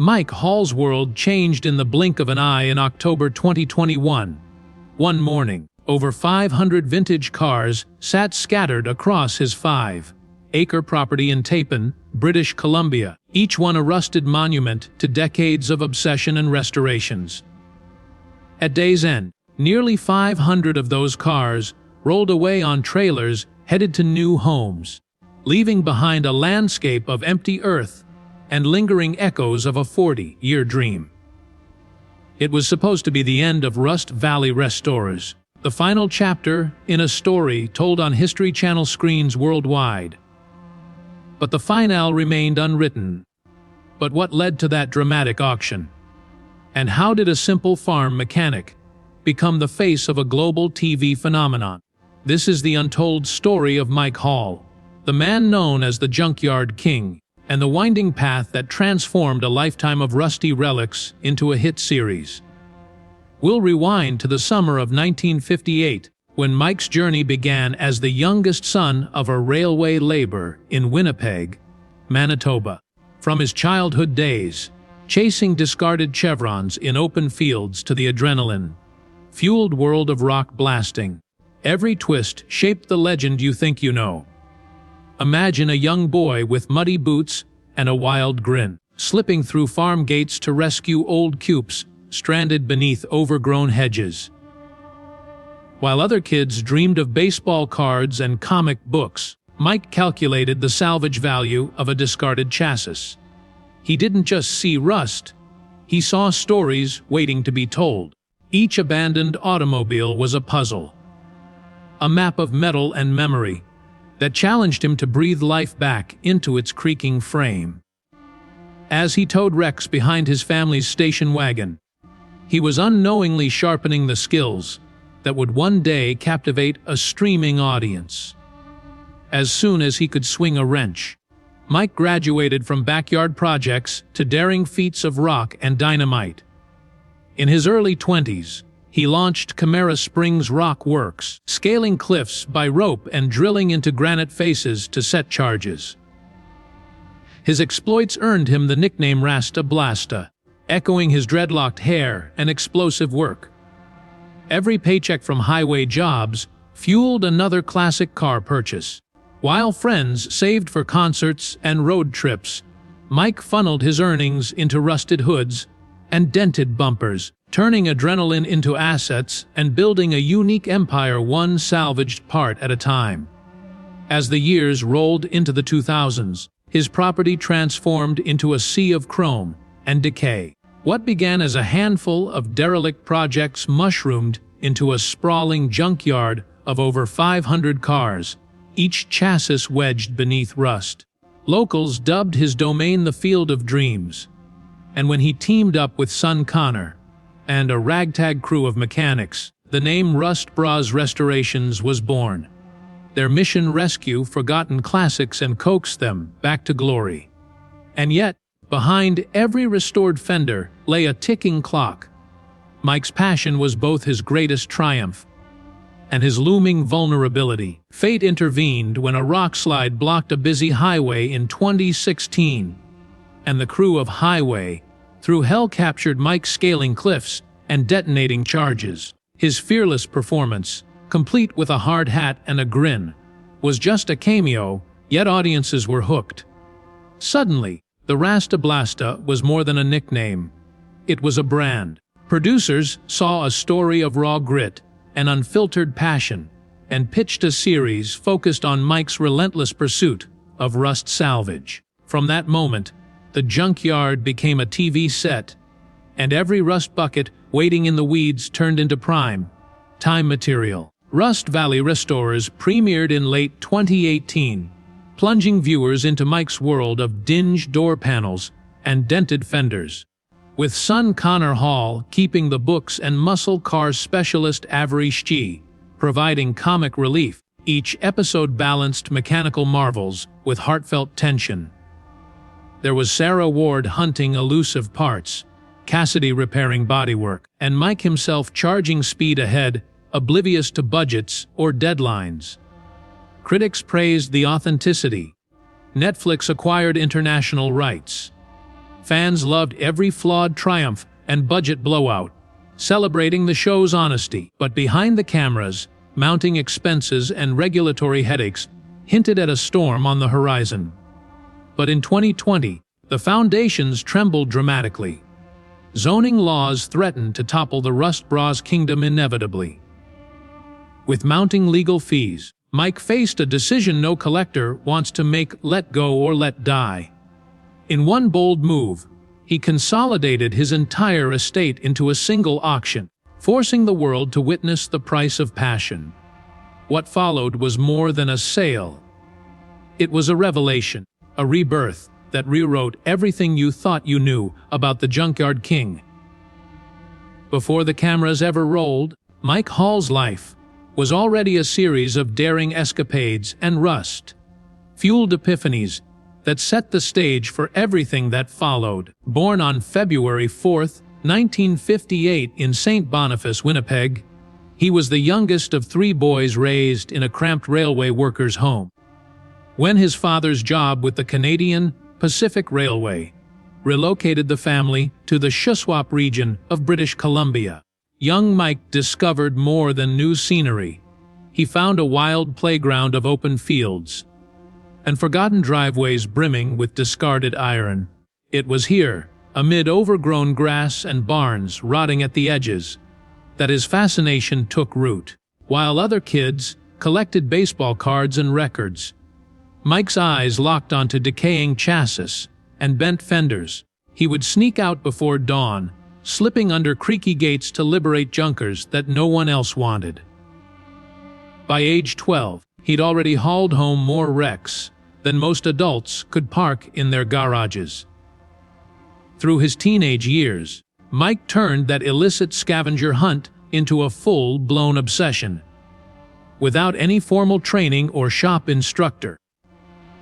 Mike Hall's world changed in the blink of an eye in October 2021. One morning, over 500 vintage cars sat scattered across his 5-acre property in Tappan, British Columbia, each one a rusted monument to decades of obsession and restorations. At day's end, nearly 500 of those cars rolled away on trailers headed to new homes, leaving behind a landscape of empty earth and lingering echoes of a 40-year dream. It was supposed to be the end of Rust Valley Restorers, the final chapter in a story told on History Channel screens worldwide. But the finale remained unwritten. But what led to that dramatic auction? And how did a simple farm mechanic become the face of a global TV phenomenon? This is the untold story of Mike Hall, the man known as the Junkyard King, and the winding path that transformed a lifetime of rusty relics into a hit series. We'll rewind to the summer of 1958, when Mike's journey began as the youngest son of a railway laborer in Winnipeg, Manitoba. From his childhood days, chasing discarded chevrons in open fields to the adrenaline-fueled world of rock blasting, every twist shaped the legend you think you know. Imagine a young boy with muddy boots and a wild grin, slipping through farm gates to rescue old cupes stranded beneath overgrown hedges. While other kids dreamed of baseball cards and comic books, Mike calculated the salvage value of a discarded chassis. He didn't just see rust, he saw stories waiting to be told. Each abandoned automobile was a puzzle, a map of metal and memory that challenged him to breathe life back into its creaking frame. As he towed wrecks behind his family's station wagon, he was unknowingly sharpening the skills that would one day captivate a streaming audience. As soon as he could swing a wrench, Mike graduated from backyard projects to daring feats of rock and dynamite. In his early 20s, he launched Camara Springs Rock Works, scaling cliffs by rope and drilling into granite faces to set charges. His exploits earned him the nickname Rasta Blasta, echoing his dreadlocked hair and explosive work. Every paycheck from highway jobs fueled another classic car purchase. While friends saved for concerts and road trips, Mike funneled his earnings into rusted hoods and dented bumpers, turning adrenaline into assets and building a unique empire one salvaged part at a time. As the years rolled into the 2000s, his property transformed into a sea of chrome and decay. What began as a handful of derelict projects mushroomed into a sprawling junkyard of over 500 cars, each chassis wedged beneath rust. Locals dubbed his domain the Field of Dreams, and when he teamed up with son Connor and a ragtag crew of mechanics, the name Rust Bros Restorations was born. Their mission: rescue forgotten classics and coax them back to glory. And yet, behind every restored fender lay a ticking clock. Mike's passion was both his greatest triumph and his looming vulnerability. Fate intervened when a rockslide blocked a busy highway in 2016, and the crew of Highway through hell captured Mike scaling cliffs and detonating charges. His fearless performance, complete with a hard hat and a grin, was just a cameo, yet audiences were hooked. Suddenly, the Rasta Blasta was more than a nickname. It was a brand. Producers saw a story of raw grit and unfiltered passion, and pitched a series focused on Mike's relentless pursuit of rust salvage. From that moment, the junkyard became a TV set, and every rust bucket waiting in the weeds turned into prime-time material. Rust Valley Restorers premiered in late 2018, plunging viewers into Mike's world of dinged door panels and dented fenders. With son Connor Hall keeping the books and muscle car specialist Avery Shchi providing comic relief, each episode balanced mechanical marvels with heartfelt tension. There was Sarah Ward hunting elusive parts, Cassidy repairing bodywork, and Mike himself charging speed ahead, oblivious to budgets or deadlines. Critics praised the authenticity. Netflix acquired international rights. Fans loved every flawed triumph and budget blowout, celebrating the show's honesty. But behind the cameras, mounting expenses and regulatory headaches hinted at a storm on the horizon. But in 2020, the foundations trembled dramatically. Zoning laws threatened to topple the Rust Bros kingdom inevitably. With mounting legal fees, Mike faced a decision no collector wants to make: let go or let die. In one bold move, he consolidated his entire estate into a single auction, forcing the world to witness the price of passion. What followed was more than a sale. It was a revelation, a rebirth that rewrote everything you thought you knew about the Junkyard King. Before the cameras ever rolled, Mike Hall's life was already a series of daring escapades and rust-fueled epiphanies that set the stage for everything that followed. Born on February 4, 1958 in St. Boniface, Winnipeg, he was the youngest of 3 boys raised in a cramped railway worker's home. When his father's job with the Canadian Pacific Railway relocated the family to the Shuswap region of British Columbia, young Mike discovered more than new scenery. He found a wild playground of open fields and forgotten driveways brimming with discarded iron. It was here, amid overgrown grass and barns rotting at the edges, that his fascination took root. While other kids collected baseball cards and records, Mike's eyes locked onto decaying chassis and bent fenders. He would sneak out before dawn, slipping under creaky gates to liberate junkers that no one else wanted. By age 12, he'd already hauled home more wrecks than most adults could park in their garages. Through his teenage years, Mike turned that illicit scavenger hunt into a full-blown obsession. Without any formal training or shop instructor,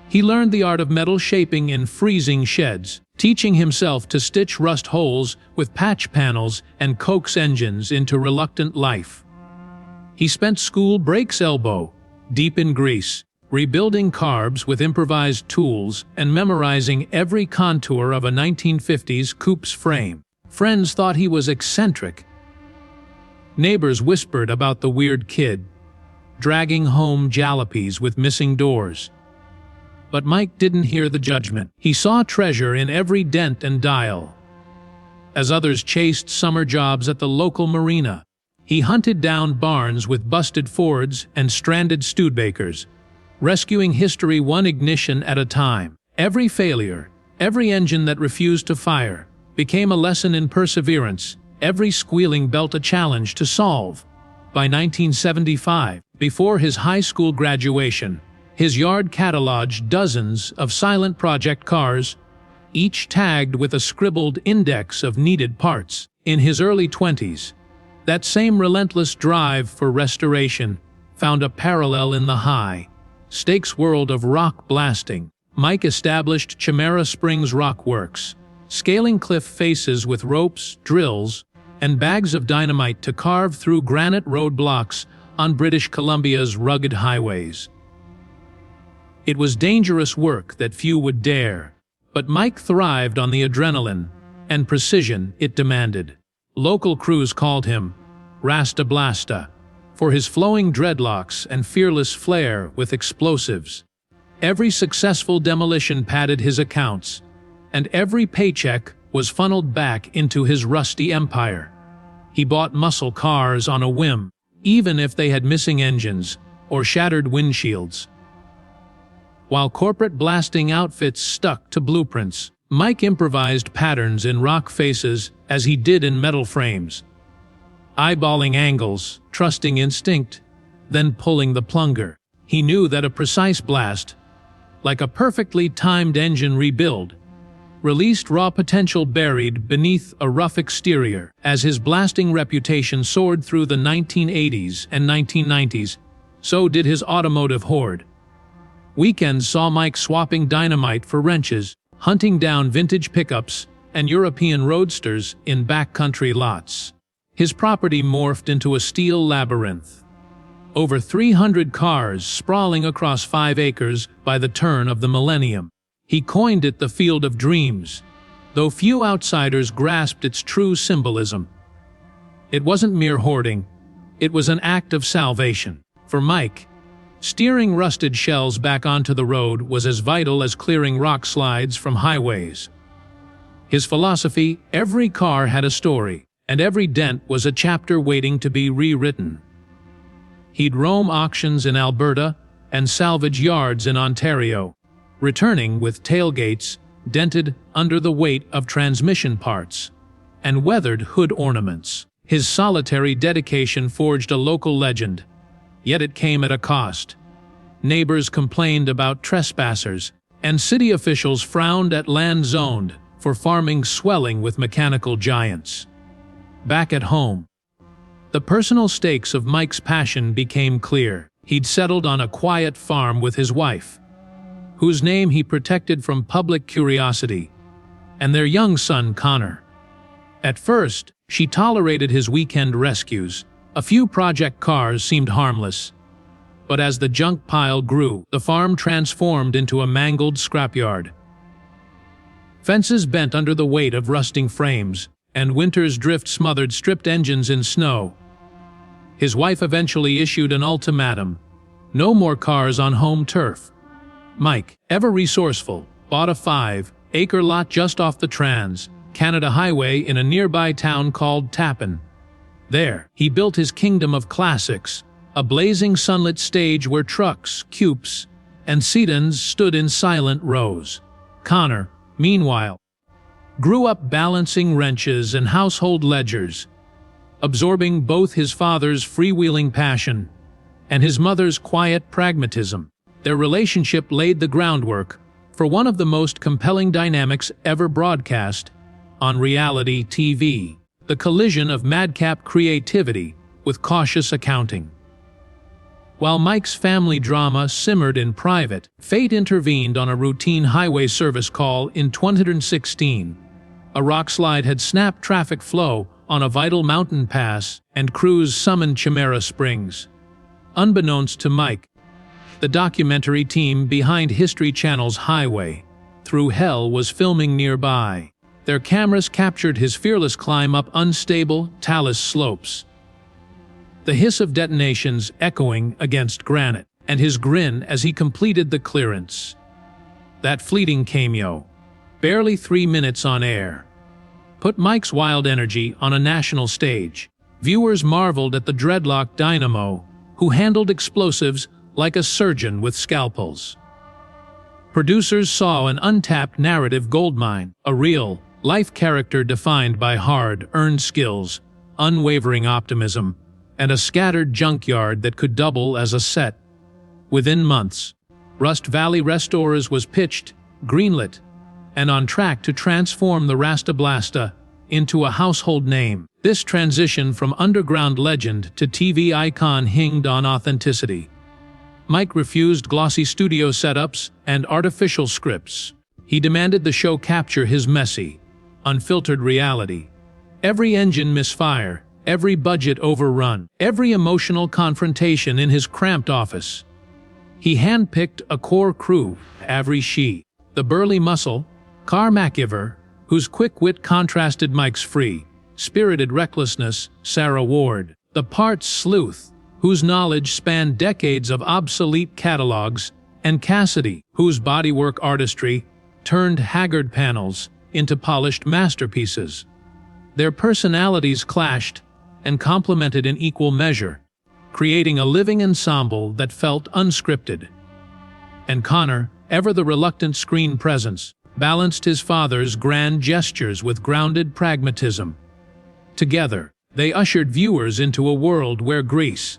he learned the art of metal shaping in freezing sheds, teaching himself to stitch rust holes with patch panels and coax engines into reluctant life. He spent school breaks elbow, deep in grease, rebuilding carbs with improvised tools and memorizing every contour of a 1950s coupe's frame. Friends thought he was eccentric. Neighbors whispered about the weird kid, dragging home jalopies with missing doors. But Mike didn't hear the judgment. He saw treasure in every dent and dial. As others chased summer jobs at the local marina, he hunted down barns with busted Fords and stranded Studebakers, rescuing history one ignition at a time. Every failure, every engine that refused to fire, became a lesson in perseverance, every squealing belt a challenge to solve. By 1975, before his high school graduation, his yard cataloged dozens of silent project cars, each tagged with a scribbled index of needed parts. In his early 20s, that same relentless drive for restoration found a parallel in the high-stakes world of rock blasting. Mike established Chimera Springs Rock Works, scaling cliff faces with ropes, drills, and bags of dynamite to carve through granite roadblocks on British Columbia's rugged highways. It was dangerous work that few would dare, but Mike thrived on the adrenaline and precision it demanded. Local crews called him Rasta Blasta for his flowing dreadlocks and fearless flair with explosives. Every successful demolition padded his accounts, and every paycheck was funneled back into his rusty empire. He bought muscle cars on a whim, even if they had missing engines or shattered windshields. While corporate blasting outfits stuck to blueprints, Mike improvised patterns in rock faces as he did in metal frames, eyeballing angles, trusting instinct, then pulling the plunger. He knew that a precise blast, like a perfectly timed engine rebuild, released raw potential buried beneath a rough exterior. As his blasting reputation soared through the 1980s and 1990s, so did his automotive hoard. Weekends saw Mike swapping dynamite for wrenches, hunting down vintage pickups and European roadsters in backcountry lots. His property morphed into a steel labyrinth. Over 300 cars sprawling across 5 acres by the turn of the millennium. He coined it the Field of Dreams, though few outsiders grasped its true symbolism. It wasn't mere hoarding, it was an act of salvation. For Mike, steering rusted shells back onto the road was as vital as clearing rock slides from highways. His philosophy: every car had a story, and every dent was a chapter waiting to be rewritten. He'd roam auctions in Alberta and salvage yards in Ontario, returning with tailgates dented under the weight of transmission parts and weathered hood ornaments. His solitary dedication forged a local legend, yet it came at a cost. Neighbors complained about trespassers, and city officials frowned at land zoned for farming swelling with mechanical giants. Back at home, the personal stakes of Mike's passion became clear. He'd settled on a quiet farm with his wife, whose name he protected from public curiosity, and their young son Connor. At first, she tolerated his weekend rescues. A few project cars seemed harmless. But as the junk pile grew, the farm transformed into a mangled scrapyard. Fences bent under the weight of rusting frames, and winter's drift smothered stripped engines in snow. His wife eventually issued an ultimatum: no more cars on home turf. Mike, ever resourceful, bought a 5-acre lot just off the Trans-Canada Highway in a nearby town called Tappan. There, he built his kingdom of classics, a blazing sunlit stage where trucks, cupes, and sedans stood in silent rows. Connor, meanwhile, grew up balancing wrenches and household ledgers, absorbing both his father's freewheeling passion and his mother's quiet pragmatism. Their relationship laid the groundwork for one of the most compelling dynamics ever broadcast on reality TV: the collision of madcap creativity with cautious accounting. While Mike's family drama simmered in private, fate intervened on a routine highway service call in 2016. A rockslide had snapped traffic flow on a vital mountain pass, and crews summoned Chimera Springs. Unbeknownst to Mike, the documentary team behind History Channel's Highway Through Hell was filming nearby. Their cameras captured his fearless climb up unstable, talus slopes, the hiss of detonations echoing against granite, and his grin as he completed the clearance. That fleeting cameo, barely 3 minutes on air, put Mike's wild energy on a national stage. Viewers marveled at the dreadlock dynamo, who handled explosives like a surgeon with scalpels. Producers saw an untapped narrative goldmine, a real, life character defined by hard-earned skills, unwavering optimism, and a scattered junkyard that could double as a set. Within months, Rust Valley Restorers was pitched, greenlit, and on track to transform the Rasta Blasta into a household name. This transition from underground legend to TV icon hinged on authenticity. Mike refused glossy studio setups and artificial scripts. He demanded the show capture his messy, unfiltered reality. Every engine misfire, every budget overrun, every emotional confrontation in his cramped office. He handpicked a core crew: Avery Shee, the burly muscle, Car McIver, whose quick wit contrasted Mike's free-spirited recklessness, Sarah Ward, the parts sleuth, whose knowledge spanned decades of obsolete catalogs, and Cassidy, whose bodywork artistry turned haggard panels into polished masterpieces. Their personalities clashed and complemented in equal measure, creating a living ensemble that felt unscripted. And Connor, ever the reluctant screen presence, balanced his father's grand gestures with grounded pragmatism. Together, they ushered viewers into a world where grease,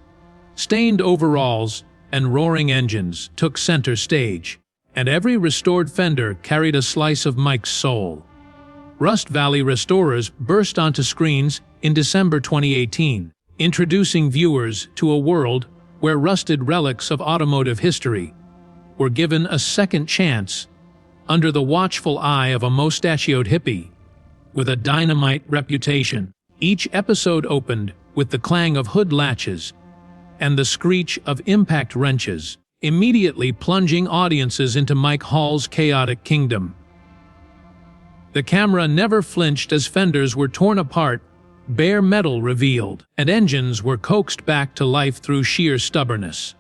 stained overalls, and roaring engines took center stage, and every restored fender carried a slice of Mike's soul. Rust Valley Restorers burst onto screens in December 2018, introducing viewers to a world where rusted relics of automotive history were given a second chance under the watchful eye of a mustachioed hippie with a dynamite reputation. Each episode opened with the clang of hood latches and the screech of impact wrenches, immediately plunging audiences into Mike Hall's chaotic kingdom. The camera never flinched as fenders were torn apart, bare metal revealed, and engines were coaxed back to life through sheer stubbornness.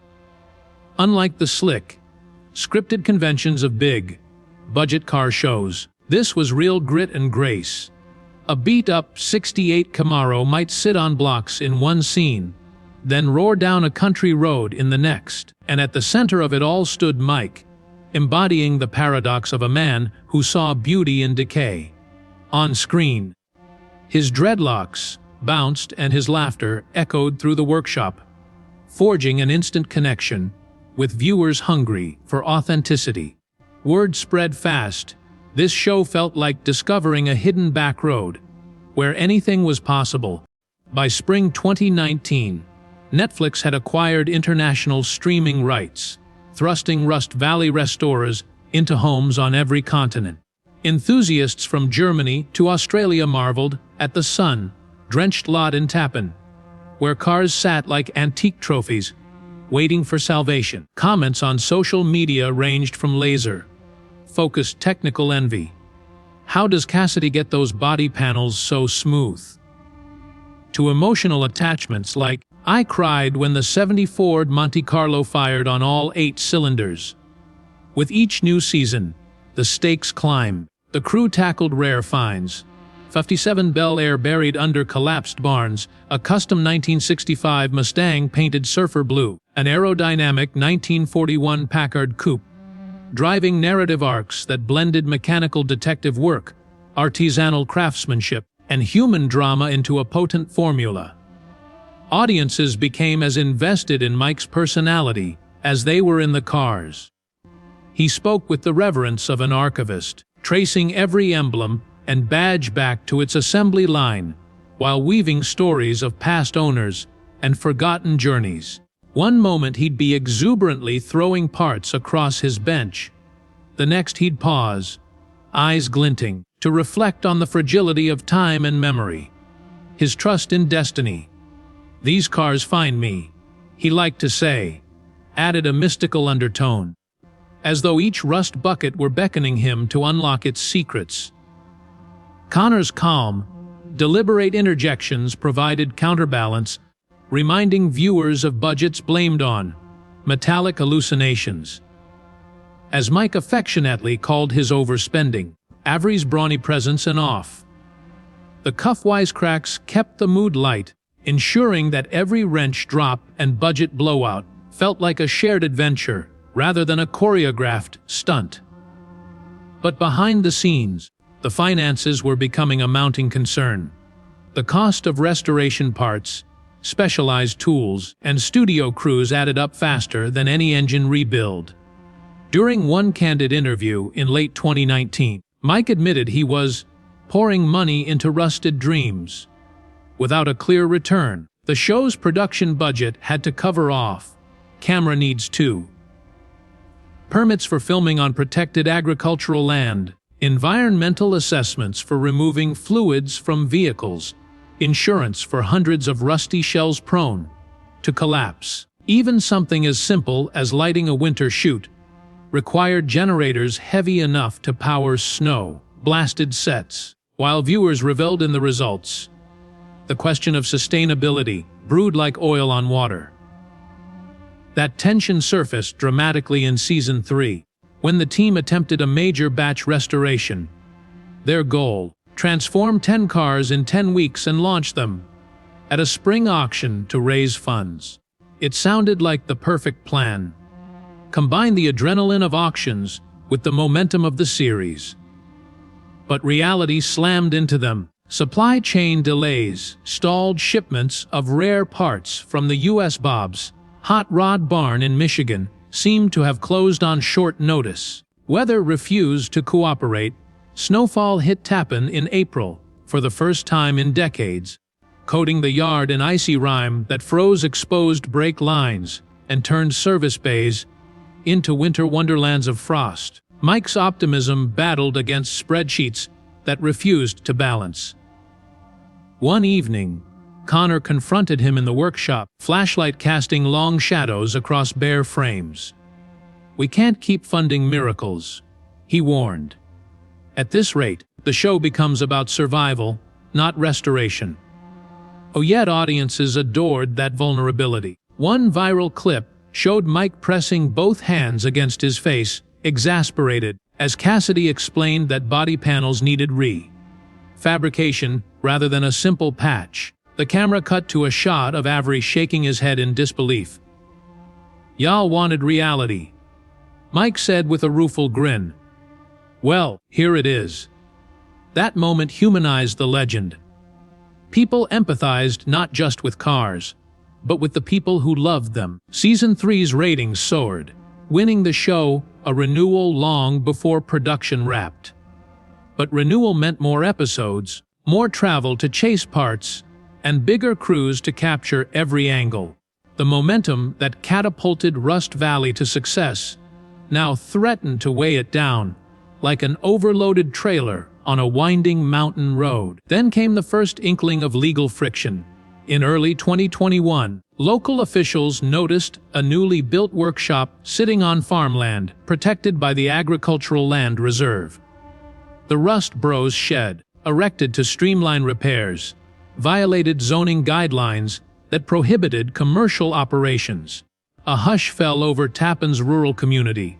Unlike the slick, scripted conventions of big, budget car shows, this was real grit and grace. A beat-up '68 Camaro might sit on blocks in one scene, then roar down a country road in the next, and at the center of it all stood Mike, embodying the paradox of a man who saw beauty in decay. On screen, his dreadlocks bounced and his laughter echoed through the workshop, forging an instant connection with viewers hungry for authenticity. Word spread fast. This show felt like discovering a hidden back road, where anything was possible. By spring 2019, Netflix had acquired international streaming rights, thrusting Rust Valley restorers into homes on every continent. Enthusiasts from Germany to Australia marveled at the sun-drenched lot in Tappen, where cars sat like antique trophies, waiting for salvation. Comments on social media ranged from laser-focused technical envy. How does Cassidy get those body panels so smooth? To emotional attachments like, I cried when the '70 Ford Monte Carlo fired on all 8 cylinders. With each new season, the stakes climbed. The crew tackled rare finds. 57 Bel Air buried under collapsed barns, a custom 1965 Mustang painted surfer blue, an aerodynamic 1941 Packard coupe, driving narrative arcs that blended mechanical detective work, artisanal craftsmanship, and human drama into a potent formula. Audiences became as invested in Mike's personality as they were in the cars. He spoke with the reverence of an archivist, tracing every emblem and badge back to its assembly line, while weaving stories of past owners and forgotten journeys. One moment he'd be exuberantly throwing parts across his bench. The next he'd pause, eyes glinting, to reflect on the fragility of time and memory. His trust in destiny. These cars find me, he liked to say, added a mystical undertone, as though each rust bucket were beckoning him to unlock its secrets. Connor's calm, deliberate interjections provided counterbalance, reminding viewers of budgets blamed on metallic hallucinations. As Mike affectionately called his overspending, Avery's brawny presence and off. The cuff wisecracks kept the mood light, ensuring that every wrench drop and budget blowout felt like a shared adventure rather than a choreographed stunt. But behind the scenes, the finances were becoming a mounting concern. The cost of restoration parts, specialized tools, and studio crews added up faster than any engine rebuild. During one candid interview in late 2019, Mike admitted he was pouring money into rusted dreams. Without a clear return, the show's production budget had to cover off camera needs too. Permits for filming on protected agricultural land, environmental assessments for removing fluids from vehicles, insurance for hundreds of rusty shells prone to collapse. Even something as simple as lighting a winter chute required generators heavy enough to power snow-blasted sets. While viewers reveled in the results, the question of sustainability brewed like oil on water. That tension surfaced dramatically in Season 3, when the team attempted a major batch restoration. Their goal: transform 10 cars in 10 weeks and launch them at a spring auction to raise funds. It sounded like the perfect plan. Combine the adrenaline of auctions with the momentum of the series. But reality slammed into them. Supply chain delays stalled shipments of rare parts from the U.S. Bob's Hot Rod Barn in Michigan seemed to have closed on short notice. Weather refused to cooperate. Snowfall hit Tappen in April for the first time in decades, coating the yard in icy rime that froze exposed brake lines and turned service bays into winter wonderlands of frost. Mike's optimism battled against spreadsheets that refused to balance. One evening, Connor confronted him in the workshop, flashlight casting long shadows across bare frames. "We can't keep funding miracles," he warned. "At this rate, The show becomes about survival, not restoration. Yet audiences adored that vulnerability. One viral clip showed Mike pressing both hands against his face, exasperated, as Cassidy explained that body panels needed fabrication rather than a simple patch. The camera cut to a shot of Avery shaking his head in disbelief. "Y'all wanted reality," Mike said with a rueful grin. "Well, here it is." That moment humanized the legend. People empathized not just with cars, but with the people who loved them. Season 3's ratings soared, winning the show a renewal long before production wrapped. But renewal meant more episodes, more travel to chase parts, and bigger crews to capture every angle. The momentum that catapulted Rust Valley to success now threatened to weigh it down, like an overloaded trailer on a winding mountain road. Then came the first inkling of legal friction. In early 2021, local officials noticed a newly built workshop sitting on farmland protected by the Agricultural Land Reserve. The Rust Bros shed, erected to streamline repairs, violated zoning guidelines that prohibited commercial operations. A hush fell over Tappan's rural community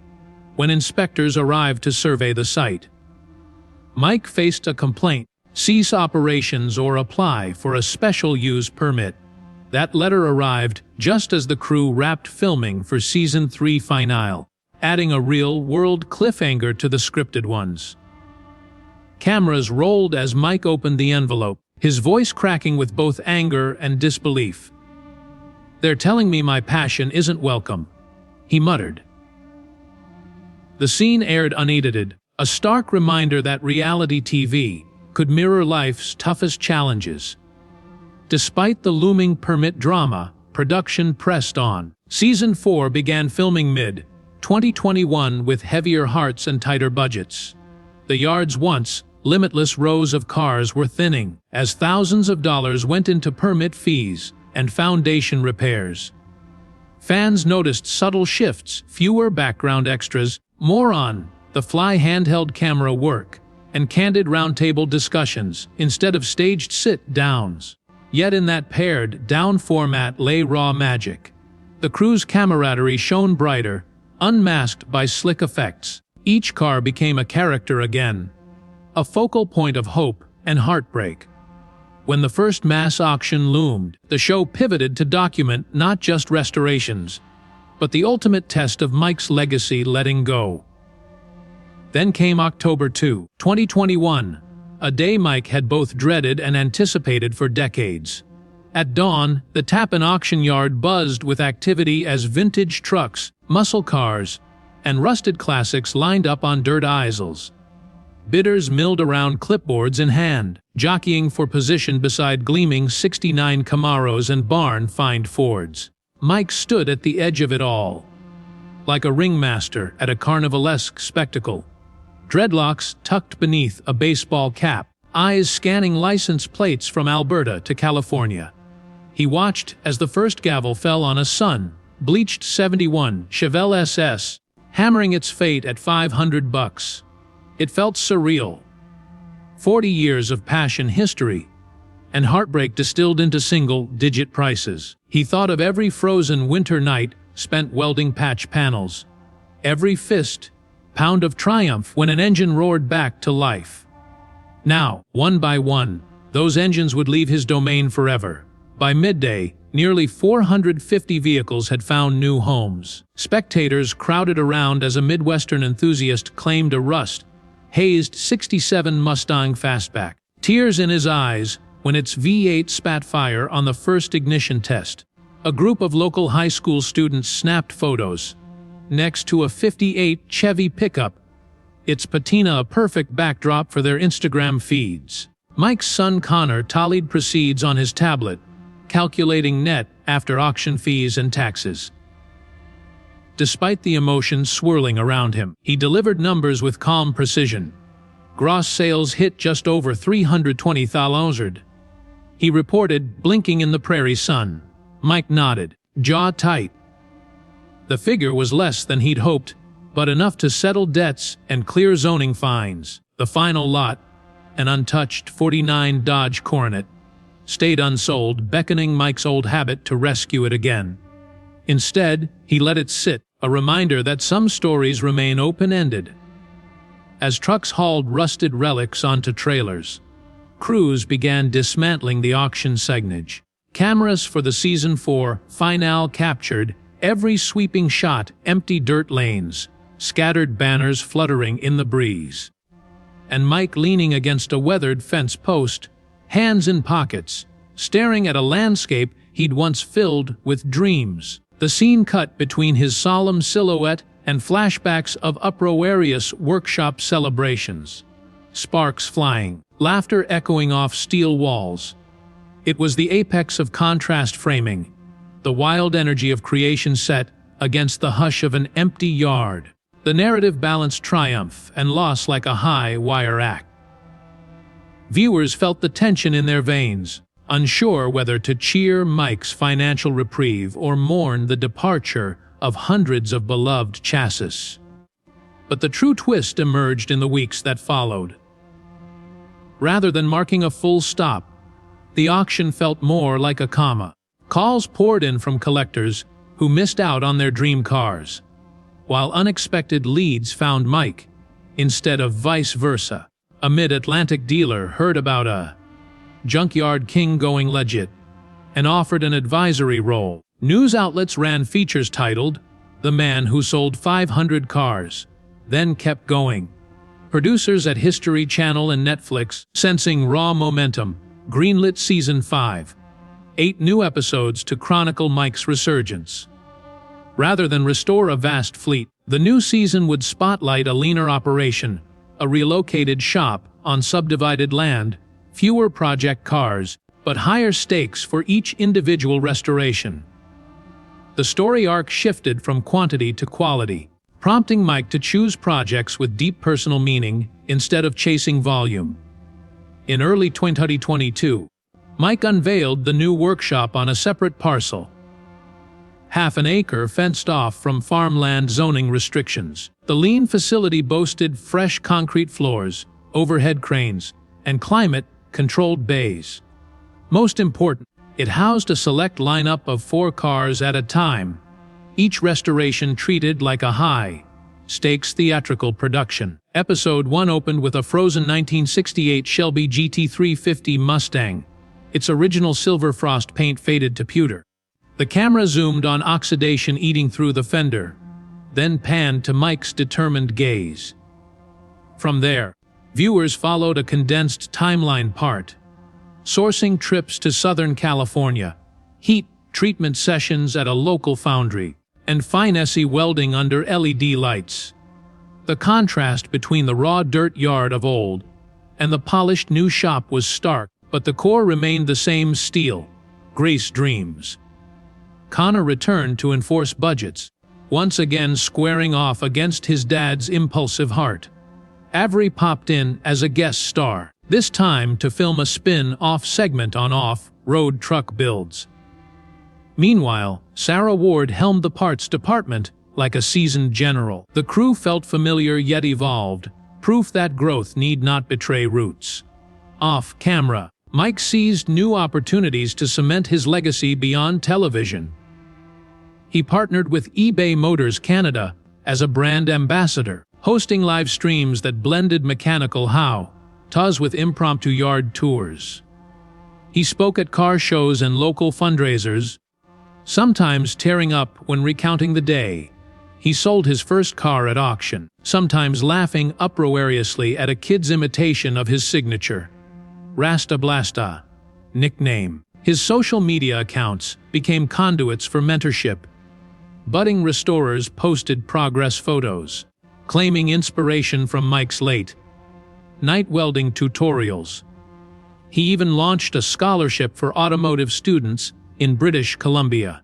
when inspectors arrived to survey the site. Mike faced a complaint: cease operations or apply for a special use permit. That letter arrived just as the crew wrapped filming for Season 3 finale, adding a real-world cliffhanger to the scripted ones. Cameras rolled as Mike opened the envelope, his voice cracking with both anger and disbelief. "They're telling me my passion isn't welcome," he muttered. The scene aired unedited, a stark reminder that reality TV could mirror life's toughest challenges. Despite the looming permit drama, production pressed on. Season 4 began filming mid-2021 with heavier hearts and tighter budgets. The yard's once limitless rows of cars were thinning as thousands of dollars went into permit fees and foundation repairs. Fans noticed subtle shifts: fewer background extras, more on-the-fly handheld camera work, and candid roundtable discussions instead of staged sit-downs. Yet in that pared-down format lay raw magic. The crew's camaraderie shone brighter, unmasked by slick effects. Each car became a character again, a focal point of hope and heartbreak. When the first mass auction loomed, the show pivoted to document not just restorations, but the ultimate test of Mike's legacy: letting go. Then came October 2, 2021, a day Mike had both dreaded and anticipated for decades. At dawn, the Tappan auction yard buzzed with activity as vintage trucks, muscle cars, and rusted classics lined up on dirt easels. Bidders milled around, clipboards in hand, jockeying for position beside gleaming '69 Camaros and barn-find Fords. Mike stood at the edge of it all, like a ringmaster at a carnivalesque spectacle. Dreadlocks tucked beneath a baseball cap, eyes scanning license plates from Alberta to California. He watched as the first gavel fell on a sun-bleached '71 Chevelle SS, hammering its fate at $500. It felt surreal. 40 years of passion, history, and heartbreak distilled into single-digit prices. He thought of every frozen winter night spent welding patch panels, every fist-pound of triumph when an engine roared back to life. Now, one by one, those engines would leave his domain forever. By midday, nearly 450 vehicles had found new homes. Spectators crowded around as a Midwestern enthusiast claimed a rust-hazed '67 Mustang Fastback, tears in his eyes when its V8 spat fire on the first ignition test. A group of local high school students snapped photos next to a '58 Chevy pickup, its patina a perfect backdrop for their Instagram feeds. Mike's son Connor tallied proceeds on his tablet, calculating net after auction fees and taxes. Despite the emotion swirling around him, he delivered numbers with calm precision. Gross sales hit just over $320,000. He reported, blinking in the prairie sun. Mike nodded, jaw tight. The figure was less than he'd hoped, but enough to settle debts and clear zoning fines. The final lot, an untouched '49 Dodge Coronet, stayed unsold, beckoning Mike's old habit to rescue it again. Instead, he let it sit, a reminder that some stories remain open-ended. As trucks hauled rusted relics onto trailers, crews began dismantling the auction signage. Cameras for the Season 4 finale captured every sweeping shot, empty dirt lanes, scattered banners fluttering in the breeze. And Mike leaning against a weathered fence post, hands in pockets, staring at a landscape he'd once filled with dreams. The scene cut between his solemn silhouette and flashbacks of uproarious workshop celebrations. Sparks flying, laughter echoing off steel walls. It was the apex of contrast framing, the wild energy of creation set against the hush of an empty yard. The narrative balanced triumph and loss like a high-wire act. Viewers felt the tension in their veins, unsure whether to cheer Mike's financial reprieve or mourn the departure of hundreds of beloved chassis. But the true twist emerged in the weeks that followed. Rather than marking a full stop, the auction felt more like a comma. Calls poured in from collectors who missed out on their dream cars, while unexpected leads found Mike, instead of vice versa. A mid-Atlantic dealer heard about a junkyard king going legit and offered an advisory role. News outlets ran features titled, "The Man Who Sold 500 Cars, Then Kept Going." Producers at History Channel and Netflix, sensing raw momentum, greenlit Season 5. 8 new episodes to chronicle Mike's resurgence. Rather than restore a vast fleet, the new season would spotlight a leaner operation, a relocated shop on subdivided land, fewer project cars, but higher stakes for each individual restoration. The story arc shifted from quantity to quality, prompting Mike to choose projects with deep personal meaning instead of chasing volume. In early 2022, Mike unveiled the new workshop on a separate parcel, half an acre fenced off from farmland zoning restrictions. The lean facility boasted fresh concrete floors, overhead cranes, and climate-controlled bays. Most important, it housed a select lineup of 4 cars at a time, each restoration treated like a high-stakes theatrical production. Episode 1 opened with a frozen 1968 Shelby GT350 Mustang, its original silver frost paint faded to pewter. The camera zoomed on oxidation eating through the fender, then panned to Mike's determined gaze. From there, viewers followed a condensed timeline part, sourcing trips to Southern California, heat treatment sessions at a local foundry, and finesse welding under LED lights. The contrast between the raw dirt yard of old and the polished new shop was stark, but the core remained the same: steel, Grace dreams. Connor returned to enforce budgets, once again squaring off against his dad's impulsive heart. Avery popped in as a guest star, this time to film a spin-off segment on off-road truck builds. Meanwhile, Sarah Ward helmed the parts department like a seasoned general. The crew felt familiar yet evolved, proof that growth need not betray roots. Off camera, Mike seized new opportunities to cement his legacy beyond television. He partnered with eBay Motors Canada as a brand ambassador, hosting live streams that blended mechanical how-tos with impromptu yard tours. He spoke at car shows and local fundraisers, sometimes tearing up when recounting the day he sold his first car at auction, sometimes laughing uproariously at a kid's imitation of his signature Rasta Blasta nickname. His social media accounts became conduits for mentorship. Budding restorers posted progress photos, claiming inspiration from Mike's late night welding tutorials. He even launched a scholarship for automotive students in British Columbia,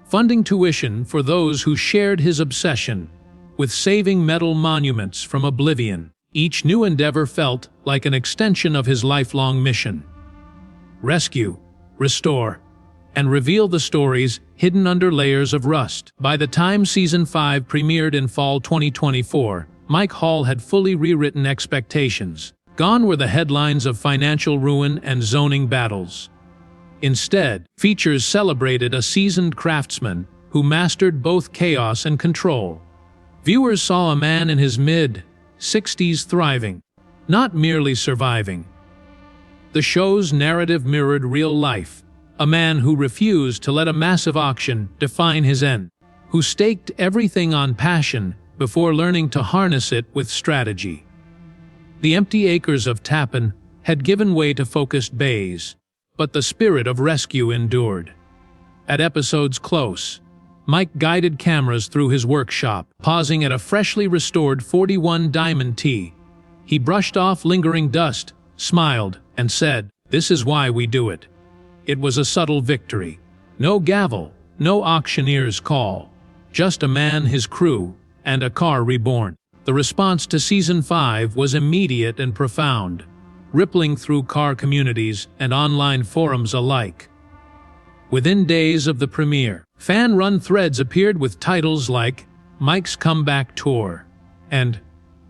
funding tuition for those who shared his obsession with saving metal monuments from oblivion. Each new endeavor felt like an extension of his lifelong mission: rescue, restore, and reveal the stories hidden under layers of rust. By the time Season 5 premiered in fall 2024, Mike Hall had fully rewritten expectations. Gone were the headlines of financial ruin and zoning battles. Instead, features celebrated a seasoned craftsman who mastered both chaos and control. Viewers saw a man in his mid-60s thriving, not merely surviving. The show's narrative mirrored real life, a man who refused to let a massive auction define his end, who staked everything on passion before learning to harness it with strategy. The empty acres of Tappan had given way to focused bays, but the spirit of rescue endured. At episode's close, Mike guided cameras through his workshop, pausing at a freshly restored 41 Diamond T. He brushed off lingering dust, smiled, and said, "This is why we do it." It was a subtle victory. No gavel, no auctioneer's call. Just a man, his crew, and a car reborn. The response to Season 5 was immediate and profound, rippling through car communities and online forums alike. Within days of the premiere, fan-run threads appeared with titles like "Mike's Comeback Tour" and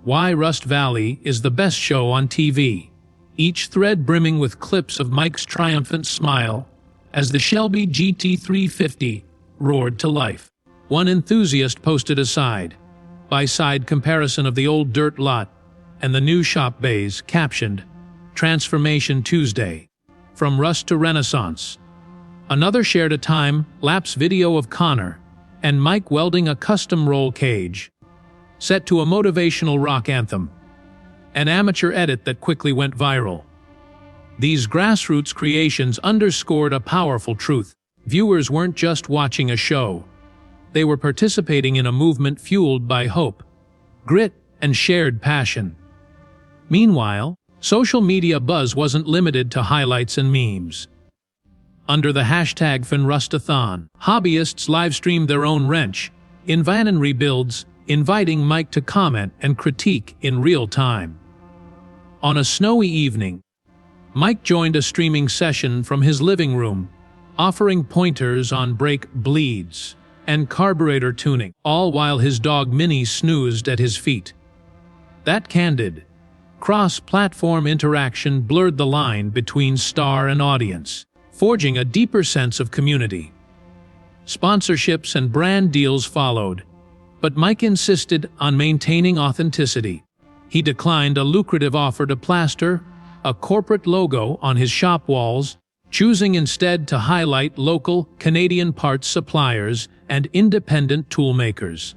"Why Rust Valley is the Best Show on TV," each thread brimming with clips of Mike's triumphant smile as the Shelby GT350 roared to life. One enthusiast posted a side-by-side comparison of the old dirt lot and the new shop bays, captioned, "Transformation Tuesday, from rust to renaissance." Another shared a time-lapse video of Connor and Mike welding a custom roll cage, set to a motivational rock anthem, an amateur edit that quickly went viral. These grassroots creations underscored a powerful truth. Viewers weren't just watching a show. They were participating in a movement fueled by hope, grit, and shared passion. Meanwhile, social media buzz wasn't limited to highlights and memes. Under the hashtag FanRustathon, hobbyists livestreamed their own wrench, and rebuilds, inviting Mike to comment and critique in real time. On a snowy evening, Mike joined a streaming session from his living room, offering pointers on brake bleeds and carburetor tuning, all while his dog Minnie snoozed at his feet. That candid, cross-platform interaction blurred the line between star and audience, forging a deeper sense of community. Sponsorships and brand deals followed, but Mike insisted on maintaining authenticity. He declined a lucrative offer to plaster a corporate logo on his shop walls, choosing instead to highlight local Canadian parts suppliers and independent toolmakers.